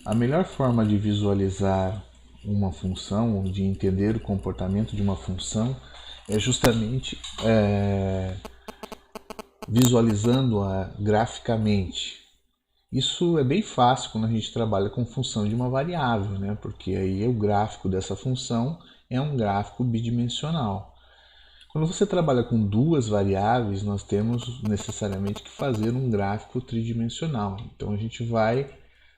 A melhor forma de visualizar uma função, ou de entender o comportamento de uma função, é justamente visualizando-a graficamente. Isso é bem fácil quando a gente trabalha com função de uma variável, né? Porque aí o gráfico dessa função é um gráfico bidimensional. Quando você trabalha com duas variáveis, nós temos necessariamente que fazer um gráfico tridimensional. Então a gente vai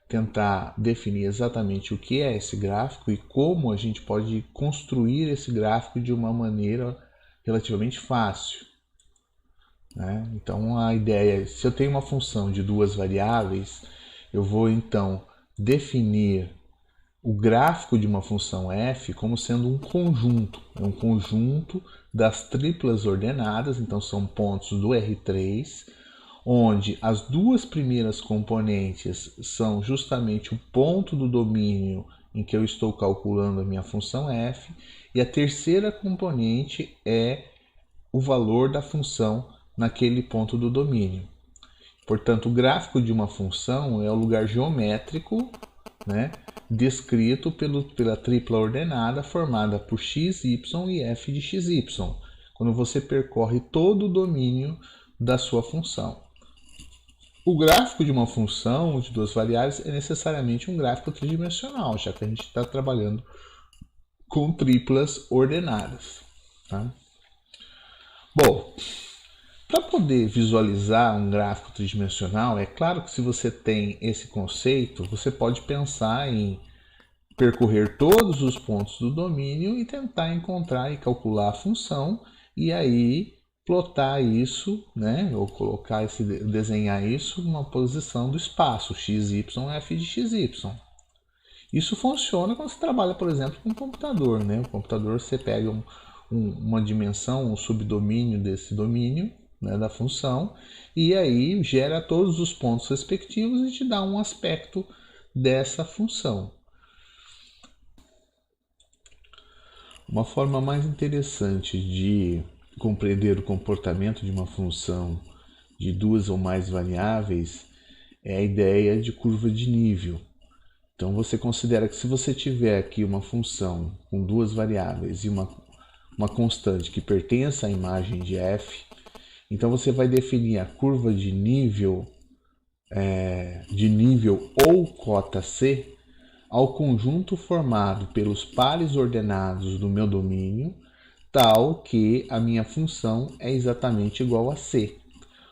tentar definir exatamente o que é esse gráfico e como a gente pode construir esse gráfico de uma maneira relativamente fácil, né? Então a ideia é, se eu tenho uma função de duas variáveis, eu vou então definir o gráfico de uma função f como sendo um conjunto. É um conjunto das triplas ordenadas, então são pontos do R3, onde as duas primeiras componentes são justamente o ponto do domínio em que eu estou calculando a minha função f, e a terceira componente é o valor da função naquele ponto do domínio. Portanto, o gráfico de uma função é o lugar geométrico, né, descrito pela tripla ordenada formada por x, y e f de x, y, quando você percorre todo o domínio da sua função. O gráfico de uma função de duas variáveis é necessariamente um gráfico tridimensional, já que a gente está trabalhando com triplas ordenadas. Tá? Bom, para poder visualizar um gráfico tridimensional, é claro que se você tem esse conceito, você pode pensar em percorrer todos os pontos do domínio e tentar encontrar e calcular a função, e aí plotar isso, né, ou desenhar isso numa posição do espaço x, y, f de x, y. Isso funciona quando você trabalha, por exemplo, com um computador, né? O computador, você pega uma dimensão, um subdomínio desse domínio, né, da função, e aí gera todos os pontos respectivos e te dá um aspecto dessa função. Uma forma mais interessante de compreender o comportamento de uma função de duas ou mais variáveis é a ideia de curva de nível. Então você considera que se você tiver aqui uma função com duas variáveis e uma constante que pertença à imagem de f, então você vai definir a curva de nível ou cota C ao conjunto formado pelos pares ordenados do meu domínio, tal que a minha função é exatamente igual a C.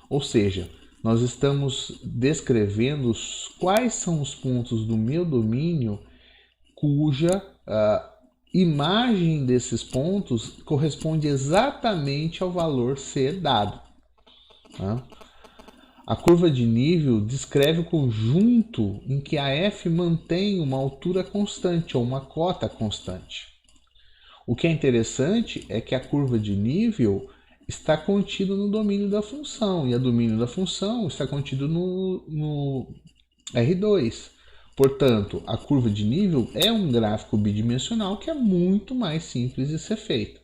Ou seja, nós estamos descrevendo quais são os pontos do meu domínio cuja imagem desses pontos corresponde exatamente ao valor C dado. Tá? A curva de nível descreve o conjunto em que a f mantém uma altura constante ou uma cota constante. O que é interessante é que a curva de nível está contida no domínio da função, e o domínio da função está contido no R2. Portanto, a curva de nível é um gráfico bidimensional que é muito mais simples de ser feito.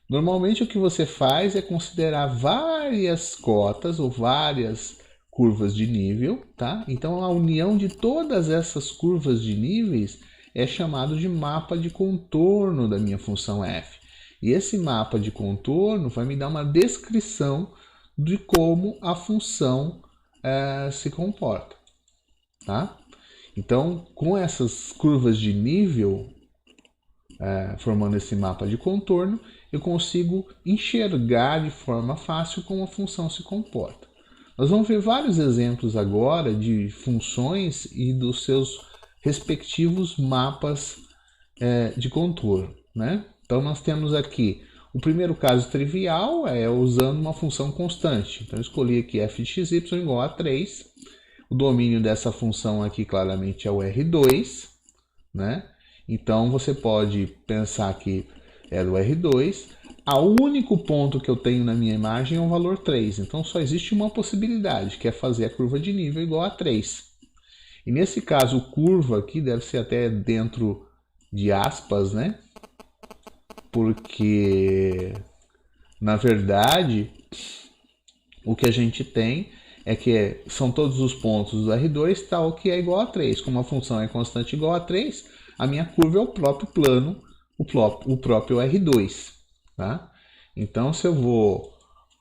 Normalmente o que você faz é considerar várias cotas ou várias curvas de nível, tá? Então a união de todas essas curvas de níveis é chamado de mapa de contorno da minha função f. E esse mapa de contorno vai me dar uma descrição de como a função se comporta, tá? Então, com essas curvas de nível formando esse mapa de contorno, eu consigo enxergar de forma fácil como a função se comporta. Nós vamos ver vários exemplos agora de funções e dos seus respectivos mapas de contorno, né? Então nós temos aqui o primeiro caso trivial, é usando uma função constante. Então eu escolhi aqui f de x, y igual a 3. O domínio dessa função aqui claramente é o R2, né? Então você pode pensar que é do R2. O único ponto que eu tenho na minha imagem é o valor 3. Então só existe uma possibilidade, que é fazer a curva de nível igual a 3. E nesse caso, curva aqui deve ser até dentro de aspas, né? Porque, na verdade, o que a gente tem é que são todos os pontos do R2 tal que é igual a 3. Como a função é constante igual a 3, a minha curva é o próprio plano, o próprio R2. Tá? Então, se eu vou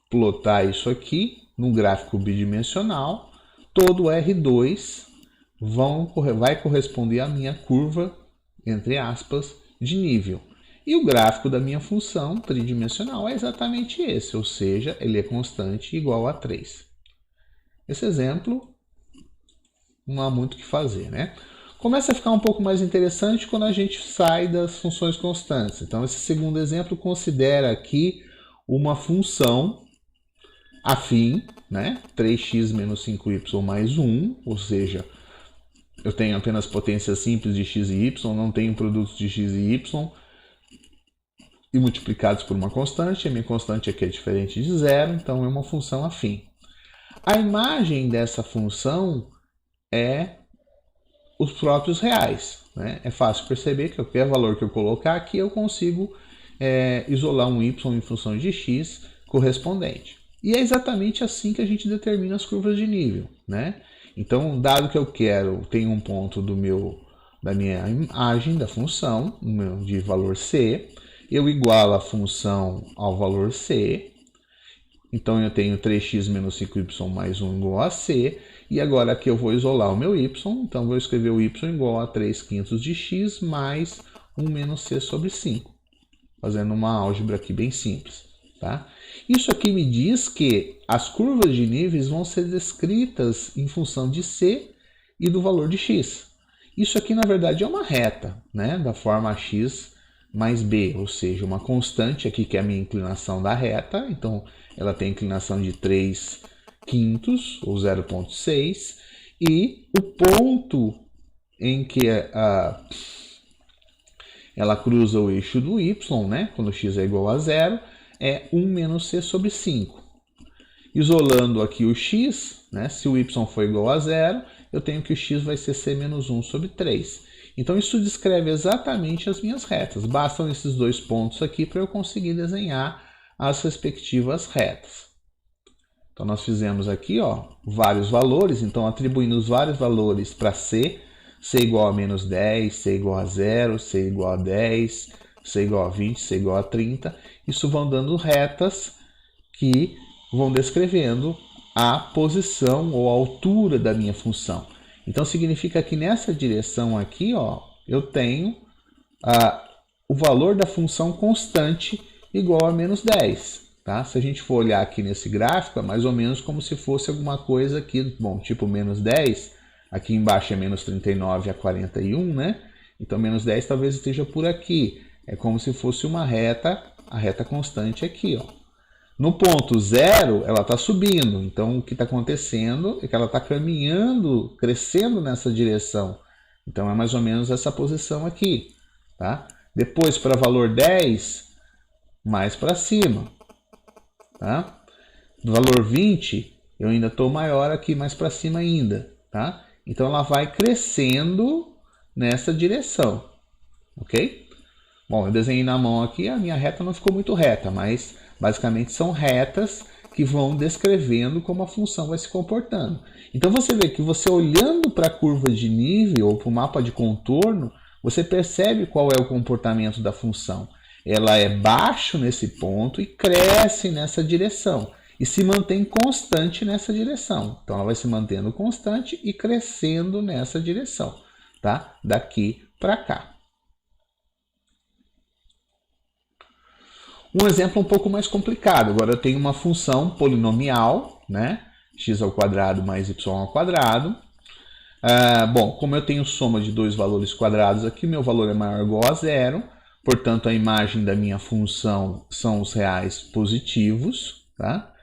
plotar isso aqui num gráfico bidimensional, todo R2 vai corresponder à minha curva, entre aspas, de nível. E o gráfico da minha função tridimensional é exatamente esse, ou seja, ele é constante igual a 3. Esse exemplo não há muito o que fazer, né? Começa a ficar um pouco mais interessante quando a gente sai das funções constantes. Então, esse segundo exemplo considera aqui uma função afim, né? 3x menos 5y mais 1, ou seja, eu tenho apenas potências simples de x e y, não tenho produtos de x e y, e multiplicados por uma constante. A minha constante aqui é diferente de zero, então é uma função afim. A imagem dessa função é os próprios reais. Né? É fácil perceber que qualquer valor que eu colocar aqui, eu consigo isolar um y em função de x correspondente. E é exatamente assim que a gente determina as curvas de nível. Né? Então, dado que eu tenho um ponto da minha imagem da função, de valor c, eu igualo a função ao valor c. Então, eu tenho 3x menos 5y mais 1 igual a c. E agora aqui eu vou isolar o meu y. Então, vou escrever o y igual a 3/5 de x mais 1 menos c sobre 5. Fazendo uma álgebra aqui bem simples. Tá? Isso aqui me diz que as curvas de níveis vão ser descritas em função de c e do valor de x. Isso aqui, na verdade, é uma reta, né? Da forma x mais b, ou seja, uma constante aqui que é a minha inclinação da reta. Então, ela tem inclinação de 3/5, ou 0,6, e o ponto em que ela cruza o eixo do y, né? Quando x é igual a 0, é 1 menos c sobre 5. Isolando aqui o x, né? Se o y for igual a 0, eu tenho que o x vai ser c menos 1 sobre 3. Então, isso descreve exatamente as minhas retas. Bastam esses dois pontos aqui para eu conseguir desenhar as respectivas retas. Então, nós fizemos aqui vários valores. Então, atribuindo os vários valores para c, c igual a menos 10, c igual a 0, c igual a 10, c igual a 20, c igual a 30. Isso vão dando retas que vão descrevendo a posição ou a altura da minha função. Então, significa que nessa direção aqui, eu tenho o valor da função constante igual a menos 10. Tá? Se a gente for olhar aqui nesse gráfico, é mais ou menos como se fosse alguma coisa aqui, bom, tipo menos 10. Aqui embaixo é menos 39 a 41, né? Então, menos 10 talvez esteja por aqui. É como se fosse uma reta, a reta constante aqui, No ponto 0, ela está subindo. Então, o que está acontecendo é que ela está caminhando, crescendo nessa direção. Então, é mais ou menos essa posição aqui. Tá? Depois, para valor 10, mais para cima. Tá? Do valor 20, eu ainda estou maior aqui, mais para cima ainda. Tá? Então, ela vai crescendo nessa direção. Ok? Bom, eu desenhei na mão aqui, a minha reta não ficou muito reta, mas basicamente são retas que vão descrevendo como a função vai se comportando. Então você vê que você olhando para a curva de nível ou para o mapa de contorno, você percebe qual é o comportamento da função. Ela é baixo nesse ponto e cresce nessa direção. E se mantém constante nessa direção. Então ela vai se mantendo constante e crescendo nessa direção. Tá? Daqui para cá. Um exemplo um pouco mais complicado. Agora eu tenho uma função polinomial, né? X ao quadrado mais y ao quadrado. Bom, como eu tenho soma de dois valores quadrados aqui, meu valor é maior ou igual a 0. Portanto, a imagem da minha função são os reais positivos. Tá?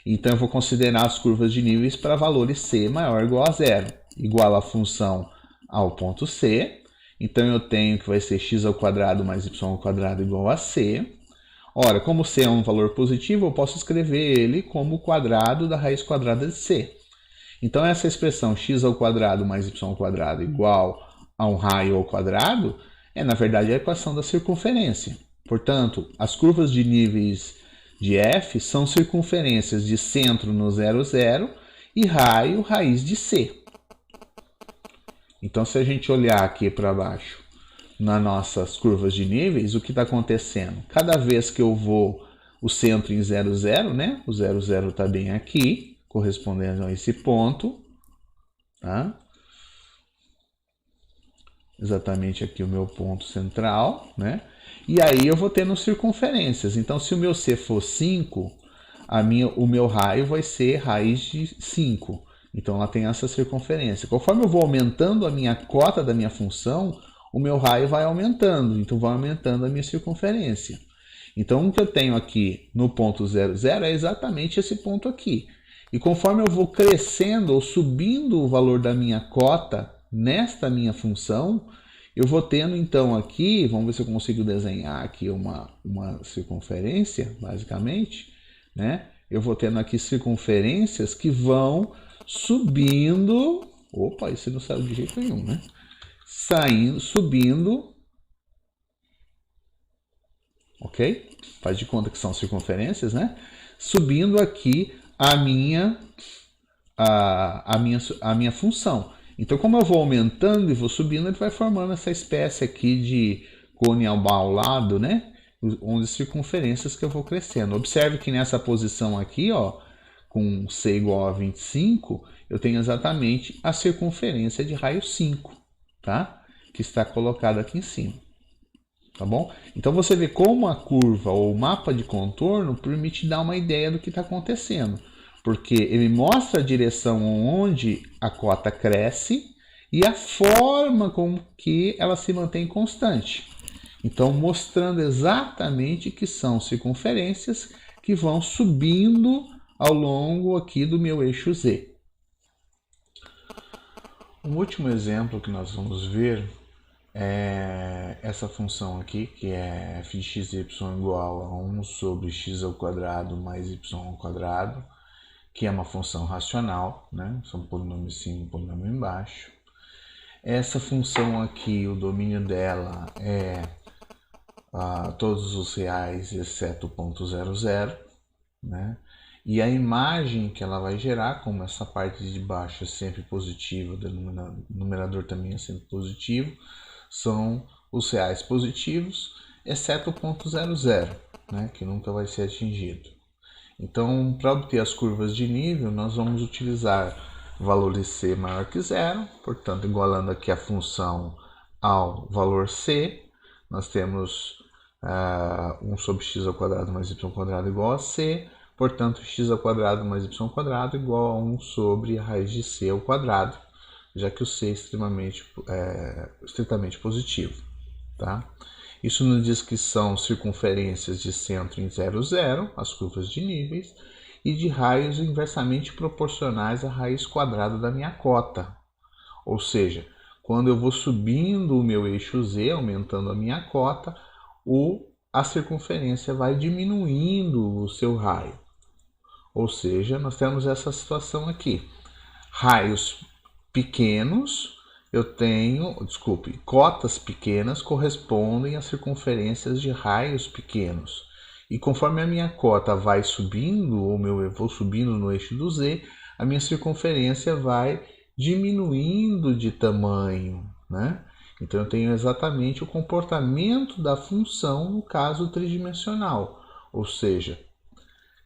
Então, eu vou considerar as curvas de níveis para valores c maior ou igual a 0. Igual a função ao ponto c. Então, eu tenho que vai ser x ao quadrado mais y ao quadrado igual a c. Ora, como c é um valor positivo, eu posso escrever ele como o quadrado da raiz quadrada de c. Então, essa expressão x ao quadrado mais y ao quadrado igual a um raio ao quadrado é, na verdade, a equação da circunferência. Portanto, as curvas de níveis de f são circunferências de centro no 0, 0 e raio raiz de C. Então, se a gente olhar aqui para baixo, nas nossas curvas de níveis, o que está acontecendo? Cada vez que eu vou o centro em 0, 0, né? O 0, 0 está bem aqui, correspondendo a esse ponto, tá? Exatamente aqui o meu ponto central, né? E aí eu vou tendo circunferências. Então, se o meu C for 5, o meu raio vai ser raiz de 5. Então, ela tem essa circunferência. Conforme eu vou aumentando a minha cota da minha função, o meu raio vai aumentando. Então, vai aumentando a minha circunferência. Então, o que eu tenho aqui no ponto 0, 0 é exatamente esse ponto aqui. E conforme eu vou crescendo ou subindo o valor da minha cota nesta minha função, eu vou tendo então aqui, vamos ver se eu consigo desenhar aqui uma circunferência, basicamente, né? Eu vou tendo aqui circunferências que vão subindo, opa, isso não saiu de jeito nenhum, né? Subindo, ok? Faz de conta que são circunferências, né? Subindo aqui a minha função. Então, como eu vou aumentando e vou subindo, ele vai formando essa espécie aqui de cone ao lado, né? 11 circunferências que eu vou crescendo. Observe que nessa posição aqui, ó, com C igual a 25, eu tenho exatamente a circunferência de raio 5, tá? Que está colocada aqui em cima. Tá bom? Então você vê como a curva ou o mapa de contorno permite dar uma ideia do que está acontecendo. Porque ele mostra a direção onde a cota cresce e a forma com que ela se mantém constante. Então, mostrando exatamente que são circunferências que vão subindo ao longo aqui do meu eixo Z. Um último exemplo que nós vamos ver é essa função aqui, que é f de x e y igual a 1 sobre x ao quadrado mais y ao quadrado, que é uma função racional, né? São polinômio em cima e polinômio embaixo. Essa função aqui, o domínio dela é todos os reais, exceto o ponto 0, 0, né? E a imagem que ela vai gerar, como essa parte de baixo é sempre positiva, o numerador também é sempre positivo, são os reais positivos, exceto o ponto 0, 0, né? Que nunca vai ser atingido. Então, para obter as curvas de nível, nós vamos utilizar valores C maior que zero, portanto, igualando aqui a função ao valor C, nós temos 1 sobre x ao quadrado mais y ao quadrado igual a C, portanto, x ao quadrado mais y ao quadrado igual a 1 sobre a raiz de C ao quadrado, já que o C é estritamente positivo, tá? Isso nos diz que são circunferências de centro em 0, 0, as curvas de níveis, e de raios inversamente proporcionais à raiz quadrada da minha cota. Ou seja, quando eu vou subindo o meu eixo Z, aumentando a minha cota, a circunferência vai diminuindo o seu raio. Ou seja, nós temos essa situação aqui. Raios pequenos, cotas pequenas correspondem a circunferências de raios pequenos. E conforme a minha cota vai subindo, ou eu vou subindo no eixo do Z, a minha circunferência vai diminuindo de tamanho, né? Então eu tenho exatamente o comportamento da função no caso tridimensional, ou seja,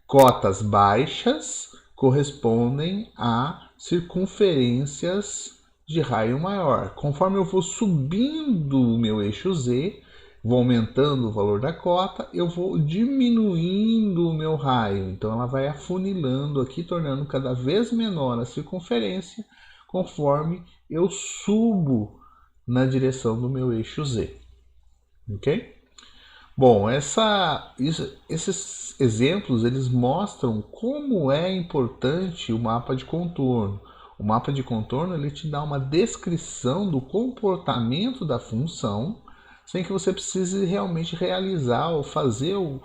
cotas baixas correspondem a circunferências de raio maior. Conforme eu vou subindo o meu eixo Z, vou aumentando o valor da cota, eu vou diminuindo o meu raio. Então ela vai afunilando aqui, tornando cada vez menor a circunferência, conforme eu subo na direção do meu eixo Z. Ok? Bom, esses exemplos eles mostram como é importante o mapa de contorno. O mapa de contorno ele te dá uma descrição do comportamento da função, sem que você precise realmente realizar ou fazer o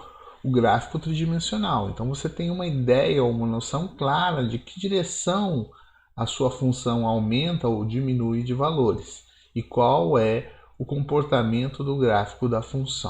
gráfico tridimensional. Então você tem uma ideia ou uma noção clara de que direção a sua função aumenta ou diminui de valores e qual é o comportamento do gráfico da função.